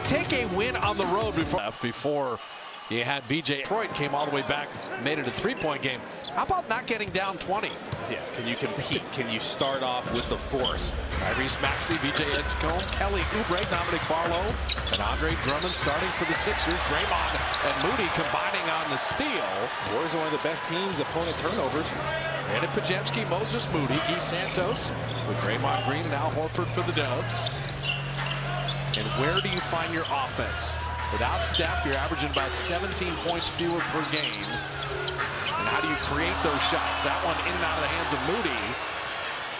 take a win on the road before you had VJ. Detroit came all the way back, made it a three-point game. How about not getting down 20? Yeah, can you compete? Can you start off with the force? Tyrese Maxey, VJ Edgecombe, Kelly Oubre, Dominic Barlow, and Andre Drummond starting for the Sixers. Draymond and Moody combining on the steal. Warriors are one of the best teams, opponent turnovers. Brandon Podziemski, Moses Moody, Guy Santos, with Draymond Green and Al Horford for the Dubs. And where do you find your offense? Without Steph, you're averaging about 17 points fewer per game. And how do you create those shots? That one in and out of the hands of Moody.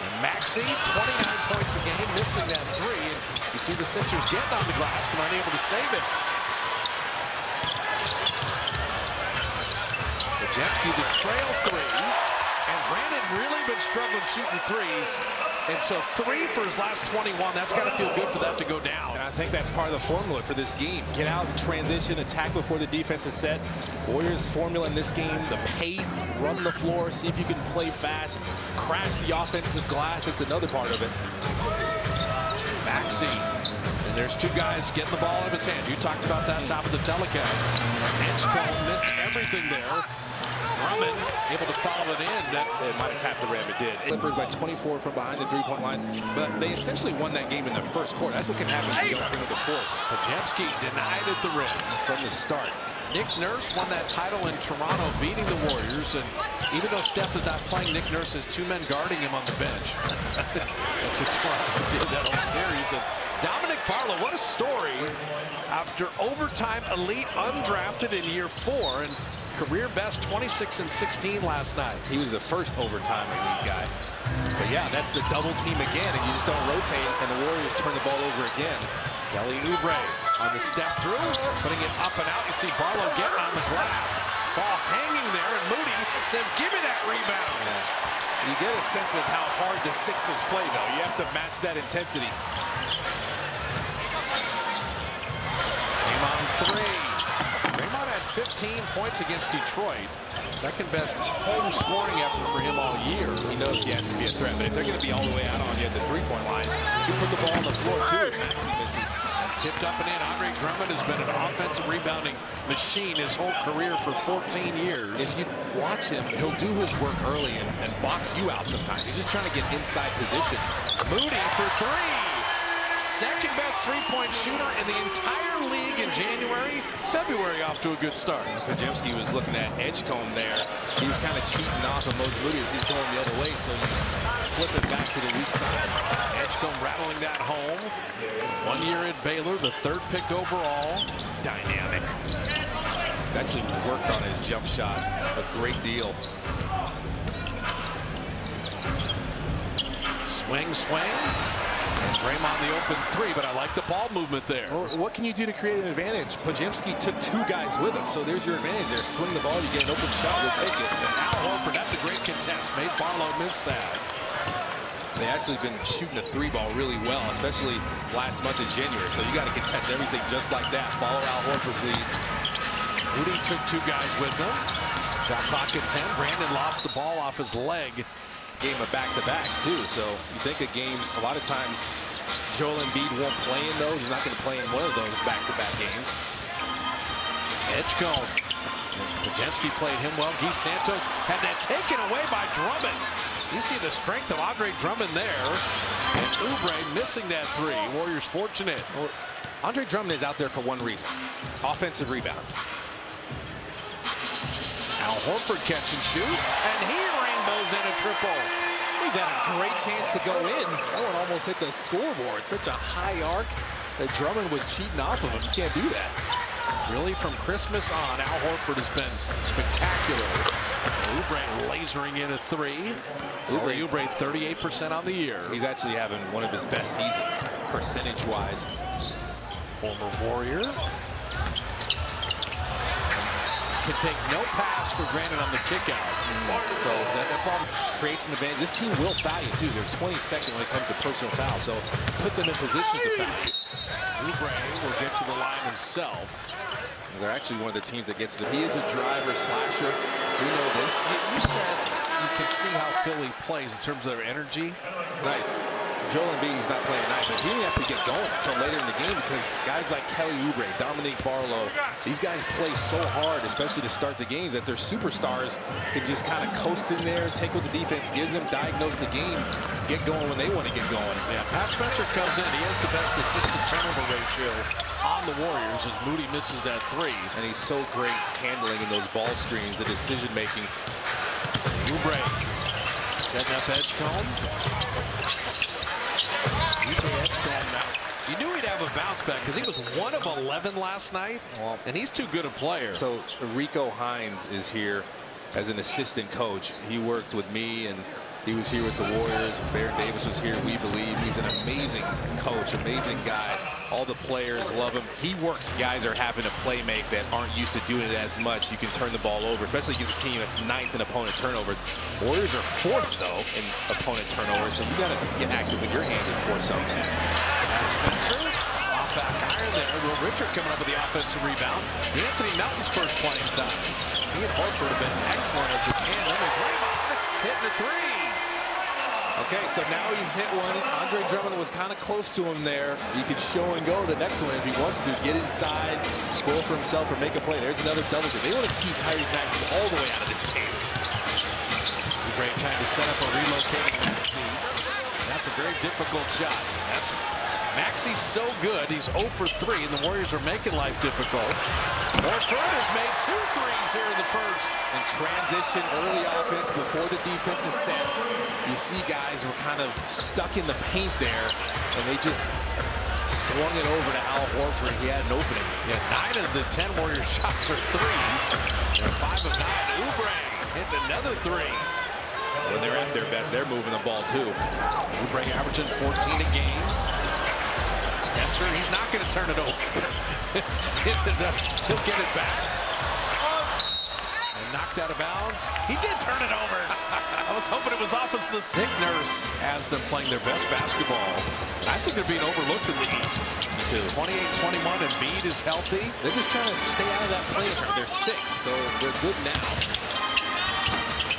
And Maxey, 29 points a game, missing that three. And you see the Sixers getting on the glass, but unable to save it. Podziemski the trail three. And Brandon really been struggling shooting threes. And so 3 for his last 21. That's got to feel good for that to go down. And I think that's part of the formula for this game. Get out and transition, attack before the defense is set. Warriors' formula in this game, the pace, run the floor, see if you can play fast, crash the offensive glass. It's another part of it. Maxey. And there's two guys getting the ball out of his hand. You talked about that top of the telecast. Edgecombe missed everything there. Drummond able to follow it in. It might have tapped the rim. It did. Clippers by 24 from behind the three-point line. But they essentially won that game in the first quarter. That's what can happen if you don't bring it to force. Podziemski denied at the rim from the start. Nick Nurse won that title in Toronto, beating the Warriors. And even though Steph is not playing, Nick Nurse has 2 men guarding him on the bench. That's what Toronto did that whole series. And Dominic Barlow, what a story. After overtime, elite undrafted in year 4. And career best 26 and 16 last night. He was the first overtime elite guy. But yeah, that's the double team again, and you just don't rotate, and the Warriors turn the ball over again. Kelly Oubre on the step through, putting it up and out. You see Barlow getting on the glass. Ball hanging there, and Moody says, give me that rebound. Yeah. You get a sense of how hard the Sixers play, though. You have to match that intensity. Game on 3. 15 points against Detroit. Second best home scoring effort for him all year. He knows he has to be a threat, but if they're going to be all the way out on you at the three-point line, you put the ball on the floor too as Maxey misses. Tipped up and in. Andre Drummond has been an offensive rebounding machine his whole career for 14 years. If you watch him, he'll do his work early and box you out sometimes. He's just trying to get inside position. Moody for 3. Second best three-point shooter in the entire league in January. February off to a good start. Podziemski was looking at Edgecombe there. He was kind of cheating off of Moses Moody as he's going the other way, so he's flipping back to the weak side. Edgecombe rattling that home. 1 year at Baylor, the 3rd pick overall. Dynamic. Actually worked on his jump shot a great deal. Swing, swing. And Draymond the open 3, but I like the ball movement there. Well, what can you do to create an advantage? Podziemski took 2 guys with him, so there's your advantage there. Swing the ball, you get an open shot, we'll take it. And Al Horford, that's a great contest. Made Barlow miss that. They actually been shooting the 3-ball really well, especially last month in January. So you got to contest everything just like that. Follow Al Horford's lead. Moody took 2 guys with him. Shot clock at 10. Brandon lost the ball off his leg. Game of back-to-backs too, so you think of games, a lot of times Joel Embiid won't play in those. He's not going to play in one of those back-to-back games. Edgecombe. Podziemski played him well. Guy Santos had that taken away by Drummond. You see the strength of Andre Drummond there. And Oubre missing that 3. Warriors fortunate. Well, Andre Drummond is out there for one reason. Offensive rebounds. Al Horford catch and shoot. And he rainbows in a triple. He got a great chance to go in. That one almost hit the scoreboard. Such a high arc that Drummond was cheating off of him. You can't do that. Really, from Christmas on, Al Horford has been spectacular. Oubre lasering in a 3. Oubre 38% on the year. He's actually having one of his best seasons, percentage-wise. Former Warrior. Can take no pass for granted on the kick out. So that ball creates some advantage. This team will foul you too. They're 22nd when it comes to personal foul, so put them in position to foul you. Oubre will get to the line himself. They're actually one of the teams that gets to he is a driver, slasher. We know this. You said you can see how Philly plays in terms of their energy. Right. Joel Embiid's not playing tonight, but he didn't have to get going until later in the game because guys like Kelly Oubre, Dominique Barlow, these guys play so hard, especially to start the games, that their superstars can just kind of coast in there, take what the defense gives them, diagnose the game, get going when they want to get going. Yeah, Pat Spencer comes in. He has the best assist-to-turnover ratio on the Warriors as Moody misses that three. And he's so great handling in those ball screens, the decision-making. Oubre setting up Edgecombe. DJ Edgecombe now. You knew he'd have a bounce back because he was 1 of 11 last night, and he's too good a player. So Rico Hines is here as an assistant coach. He worked with me, and he was here with the Warriors. Baron Davis was here, we believe. He's an amazing coach, amazing guy. All the players love him. He works. Guys are having to play make that aren't used to doing it as much. You can turn the ball over, especially against a team that's 9th in opponent turnovers. Warriors are 4th, though, in opponent turnovers, so you got to get active with your hands and force something. Pat Spencer, off back iron there. Will Richard coming up with the offensive rebound. Anthony Melton's first playing time. He and Horford have been excellent as a tandem. And Draymond hitting the three. Okay, so now he's hit one. Andre Drummond was kind of close to him there. He could show and go the next one if he wants to. Get inside, score for himself, or make a play. There's another double team. They want to keep Tyrese Maxey all the way out of this game. Great time to set up a relocating Maxey. That's a very difficult shot. That's Maxey's so good. He's 0 for 3, and the Warriors are making life difficult. Horford has made 2 threes here in the first. And transition, early offense before the defense is set. You see guys were kind of stuck in the paint there, and they just swung it over to Al Horford. He had an opening. Yeah, 9 of the 10 Warriors shots are threes. And 5 of 9. Oubre hitting another 3. When they're at their best, they're moving the ball too. Oubre averaging 14 a game. Spencer, he's not going to turn it over. He'll get it back. And knocked out of bounds. He did turn it over. I was hoping it was off as the Nick Nurse has them playing their best basketball. I think they're being overlooked in the East. Me too. 28-21, and Embiid is healthy. They're just trying to stay out of that play turn. They're 6th, so they're good now.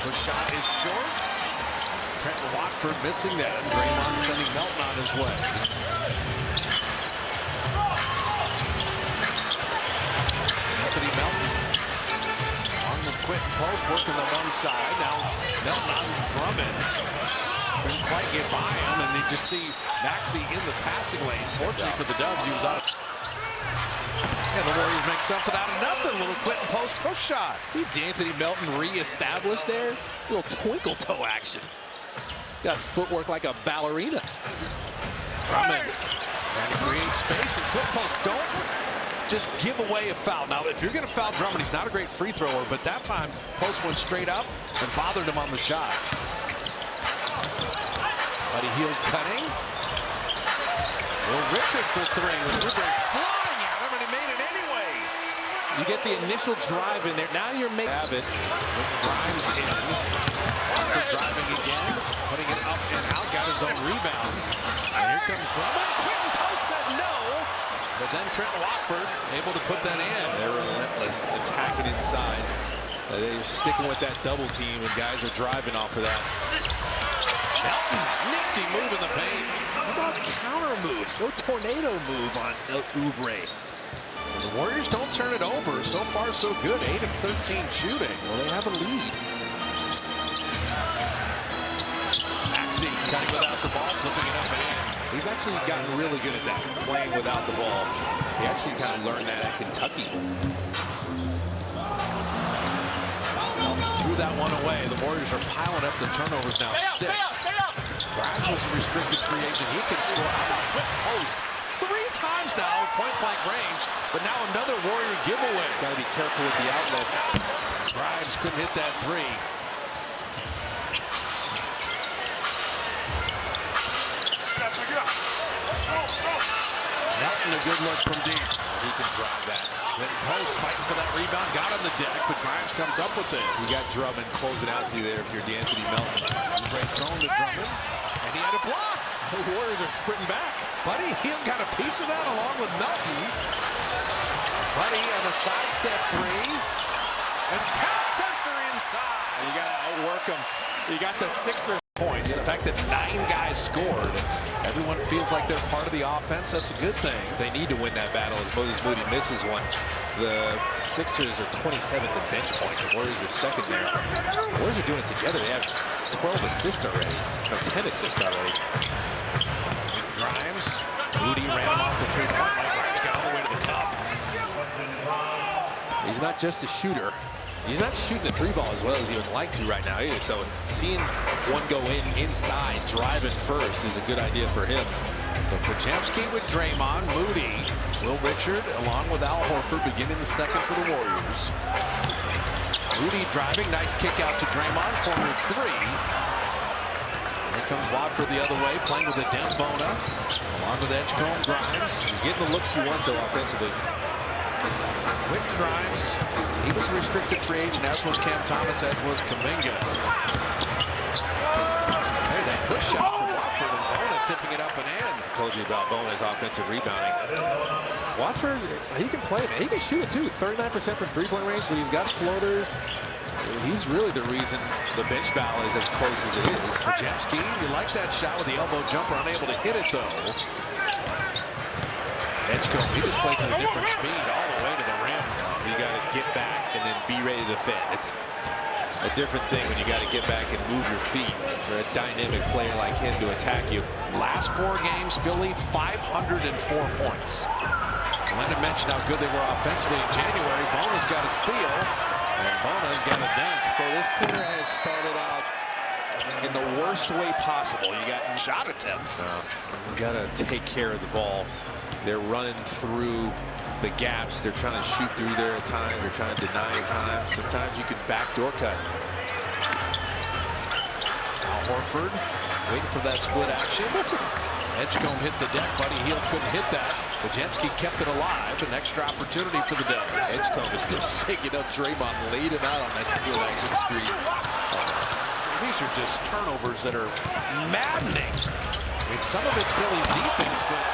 The shot is short. Trenton Watford missing that. And Draymond sending Melton on his way. Anthony Melton on the quick post, working the one side. Now Melton on Drummond. Couldn't quite get by him, and you just see Maxey in the passing lane. Fortunately for the Dubs, he was out. And the Warriors make something out of nothing. Little Clinton post push shot. See D'Anthony Melton re-established there. Little twinkle toe action. Got footwork like a ballerina. Drummond trying to create space and quick post. Don't just give away a foul. Now, if you're going to foul Drummond, he's not a great free thrower, but that time post went straight up and bothered him on the shot. Buddy Hield cutting. Will Richard for 3 with Oubre flying at him, and he made it anyway. You get the initial drive in there. Now you're making it. Grimes in. Watford driving again, putting it up and out, got his own rebound. And here comes Drummond. Quinton Post said no, but then Trenton Watford able to put that in. They're relentless, attacking inside. They're sticking with that double team, and guys are driving off of that. Melton, nifty move in the paint. How about counter moves? No tornado move on Oubre. The Warriors don't turn it over. So far, so good. 8 of 13 shooting. Well, they have a lead. Maxey cutting without the ball, flipping it up and in. He's actually gotten really good at that, playing without the ball. He actually kind of learned that at Kentucky. Threw that one away. The Warriors are piling up the turnovers now. 6. Grimes was a restricted free agent. He can score. How about quick post? 3 times now, point-blank range, but now another Warrior giveaway. Got to be careful with the outlets. Grimes couldn't hit that 3. Melton, a good look from deep. He can drive that. Clinton Post fighting for that rebound, got on the deck, but Grimes comes up with it. You got Drummond closing out to you there if you're D'Anthony Melton. Great thrown to Drummond, and he had it blocked. The Warriors are sprinting back. Buddy Hield got a piece of that along with Melton. Buddy on a sidestep 3, and Pat Spencer inside. And you got to outwork him. You got the Sixers. points. The fact that 9 guys scored, everyone feels like they're part of the offense. That's a good thing. They need to win that battle as Moses Moody misses one. The Sixers are 27th in bench points. The Warriors are second there. The Warriors are doing it together. They have 12 assists already, or 10 assists already. Grimes, Moody ran him off the three-point line. Grimes got all the way to the cup. He's not just a shooter. He's not shooting the three ball as well as he would like to right now either. So seeing one go inside, driving first is a good idea for him. So Podziemski with Draymond, Moody, Will Richard, along with Al Horford, beginning the second for the Warriors. Moody driving, nice kick out to Draymond, corner three. Here comes Watford the other way, playing with Adembona, along with Edgecombe, Grimes. You're getting the looks you want though offensively. Quentin Grimes, he was a restricted free agent, as was Cam Thomas, as was Kuminga. Hey, that push shot from Watford, and Bona tipping it up and in. I told you about Bona's offensive rebounding. Watford, he can play, man. He can shoot it too. 39% from three-point range, but he's got floaters. He's really the reason the bench battle is as close as it is. Podziemski, you like that shot with the elbow jumper, unable to hit it though. Edgecombe, he just plays at a different speed all the way to the rim. You got to get back and then be ready to defend. It's a different thing when you got to get back and move your feet for a dynamic player like him to attack you. Last 4 games, Philly 504 points. Lennon mentioned how good they were offensively in January. Bona's got a steal, and Bona's got a dunk. So this quarter has started out in the worst way possible. You got shot attempts. You got to take care of the ball. They're running through the gaps. They're trying to shoot through there at times. They're trying to deny at times. Sometimes you can backdoor cut. Al Horford waiting for that split action. Edgecombe hit the deck. Buddy Hield couldn't hit that. Podziemski kept it alive. An extra opportunity for the Devils. Edgecombe is still shaking up Draymond. Laid him out on that split action screen. These are just turnovers that are maddening. I mean, some of it's Philly's defense, but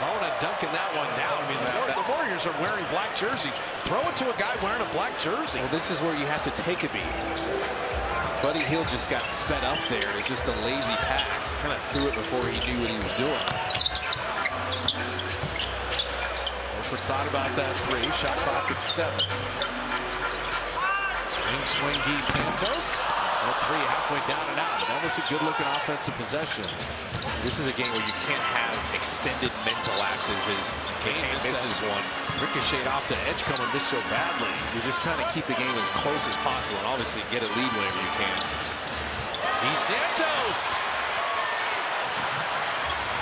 Bona dunking that one down. I mean, the Warriors are wearing black jerseys. Throw it to a guy wearing a black jersey. Well, this is where you have to take a beat. Buddy Hield just got sped up there. It's just a lazy pass. Kind of threw it before he knew what he was doing. Horford thought about that three. Shot clock at 7. Swing, Guy Santos. That three halfway down and out. That was a good-looking offensive possession. This is a game where you can't have extended mental lapses as Kane misses one. Ricocheted off to Edgecombe and missed so badly. You're just trying to keep the game as close as possible and obviously get a lead whenever you can. Guy Santos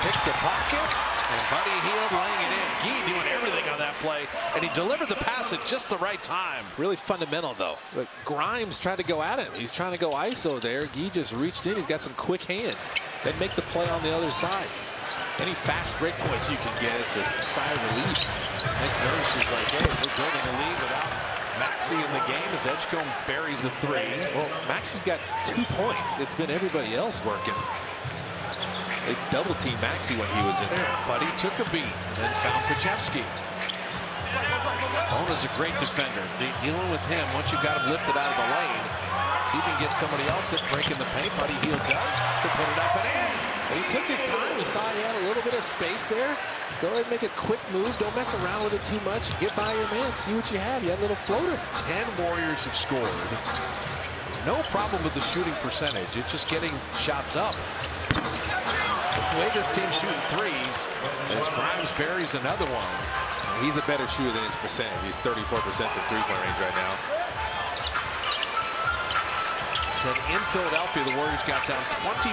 picked the pocket, and Buddy Hield laying it in. He doing everything on that play, and he delivered the pass at just the right time. Really fundamental, though. But Grimes tried to go at him. He's trying to go ISO there. Guy just reached in. He's got some quick hands. Then make the play on the other side. Any fast break points you can get, it's a sigh of relief. Nick Nurse is like, hey, we're building a lead without Maxey in the game as Edgecombe buries the three. Well, Maxey's got 2 points. It's been everybody else working. They double-teamed Maxey when he was in there. Buddy took a beat and then found Podziemski. Bona's a great defender. Dealing with him, once you've got him lifted out of the lane, see if you can get somebody else at breaking the paint. Buddy Hield does to put it up and in. But he took his time. He saw he had a little bit of space there. Go ahead and make a quick move. Don't mess around with it too much. Get by your man. See what you have. You have a little floater. 10 Warriors have scored. No problem with the shooting percentage. It's just getting shots up. The way this team's shooting threes as Grimes buries another one. He's a better shooter than his percentage. He's 34% from three-point range right now. Said in Philadelphia, the Warriors got down 24,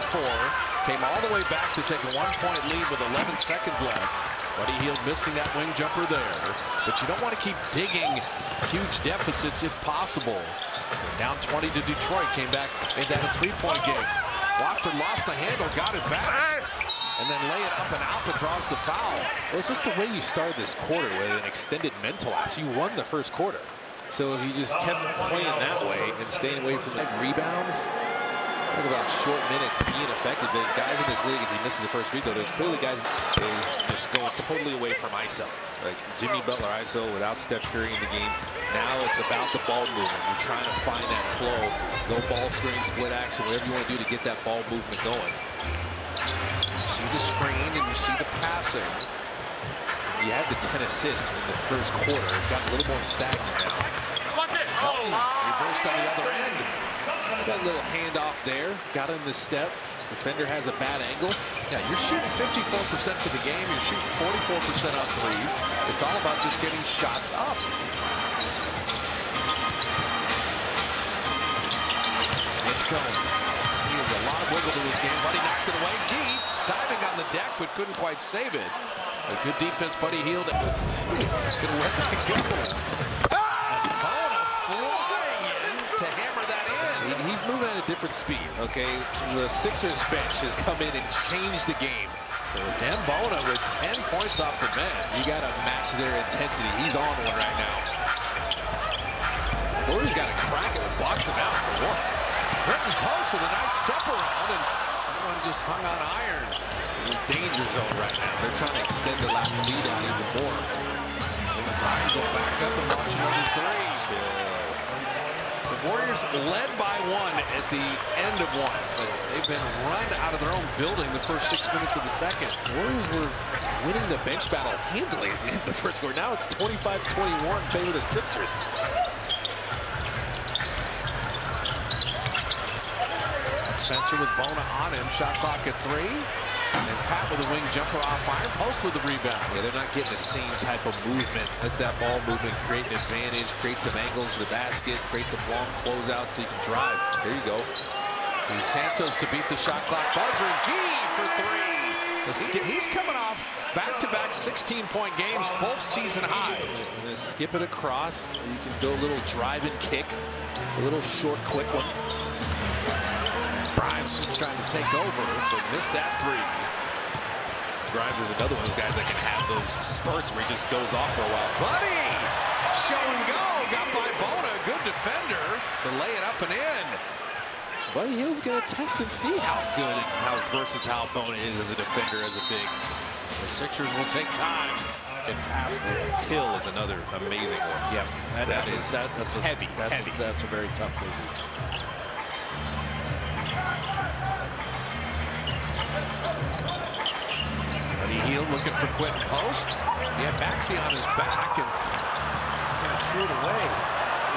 came all the way back to take a 1-point lead with 11 seconds left. Buddy Hield missing that wing jumper there. But you don't want to keep digging huge deficits if possible. Down 20 to Detroit, came back, made that a 3-point game. Watford lost the handle, got it back, and then lay it up and out, but draws the foul. Well, it's just the way you started this quarter with an extended mental lapse. You won the first quarter. So if you just kept playing that way and staying away from the rebounds, Talk about short minutes being effective. There's guys in this league, as he misses the first free throw, there's clearly guys is just going totally away from ISO. Like Jimmy Butler ISO without Steph Curry in the game. Now it's about the ball movement. You're trying to find that flow. Go ball screen, split action, whatever you want to do to get that ball movement going. You see the screen and you see the passing. You had the 10 assists in the first quarter. It's gotten a little more stagnant now. Oh, reversed on the other end. Got a little handoff there. Got him the step. Defender has a bad angle. Yeah, you're shooting 54% for the game. You're shooting 44% on threes. It's all about just getting shots up. Let's go. He has a lot of wiggle to his game. Buddy knocked it away. Gee diving on the deck, but couldn't quite save it. A good defense. Buddy Hield. Gonna let that go. And Bona flying in to hammer that in. He's moving at a different speed, okay? The Sixers bench has come in and changed the game. So Dan Bona with 10 points off the bench. You got to match their intensity. He's on one right now. Warriors got to crack it and box him out for one. Britton post with a nice step around, and everyone just hung on iron. Danger zone right now. They're trying to extend the lead out even more. And the Grimes will back up and launch another three. The Warriors led by one at the end of one, but they've been run out of their own building the first 6 minutes of the second. Warriors were winning the bench battle handily in the first quarter. Now it's 25-21 in favor of the Sixers. Spencer with Bona on him. Shot clock at 3. And Pat with a wing jumper off iron post with the rebound. Yeah, they're not getting the same type of movement. Let that ball movement create an advantage, create some angles to the basket, create some long closeouts so you can drive. There you go. Here's Santos to beat the shot clock buzzer. Gee for 3. He's coming off back-to-back 16-point games, both season high. I'm going to skip it across. You can do a little drive and kick, a little short, quick one. Grimes is trying to take over, but missed that 3. Grimes is another one of those guys that can have those spurts where he just goes off for a while. Buddy, show and go, got by Bona, good defender to lay it up and in. Buddy Hield's going to test and see how good and how versatile Bona is as a defender, as a big. The Sixers will take time. Fantastic. Till is another amazing one. Yeah, that's heavy. That's a very tough move. Buddy Hield looking for Quentin post. He had Maxey on his back and kind of threw it away.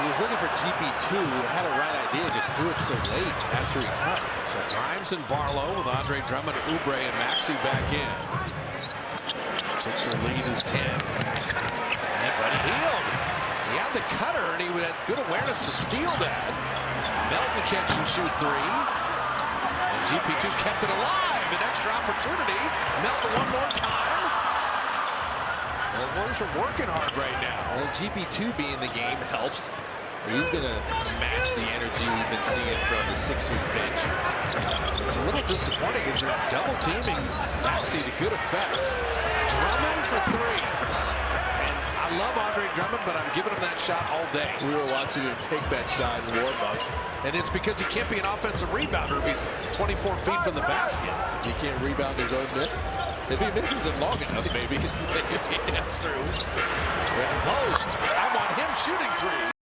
He was looking for GP2, had a right idea, just threw it so late after he cut. So Grimes and Barlow with Andre Drummond, Oubre, and Maxey back in. Sixer lead is 10. And Buddy Hield. He had the cutter, and he had good awareness to steal that. Melton catch and shoot 3. And GP2 kept it alive. An extra opportunity. Melton one more time. The Warriors are working hard right now. Well, GP2 being in the game helps. He's going to match the energy we've been seeing from the Sixers bench. It's a little disappointing as they're double teaming Maxey to good effect. Drummond for 3. And I love Andre Drummond, but I'm giving him that shot all day. We were watching him take that shot in warm-ups. And it's because he can't be an offensive rebounder if he's 24 feet from the basket. He can't rebound his own miss. If he misses it long enough, maybe. That's true. Post. I want him shooting 3s.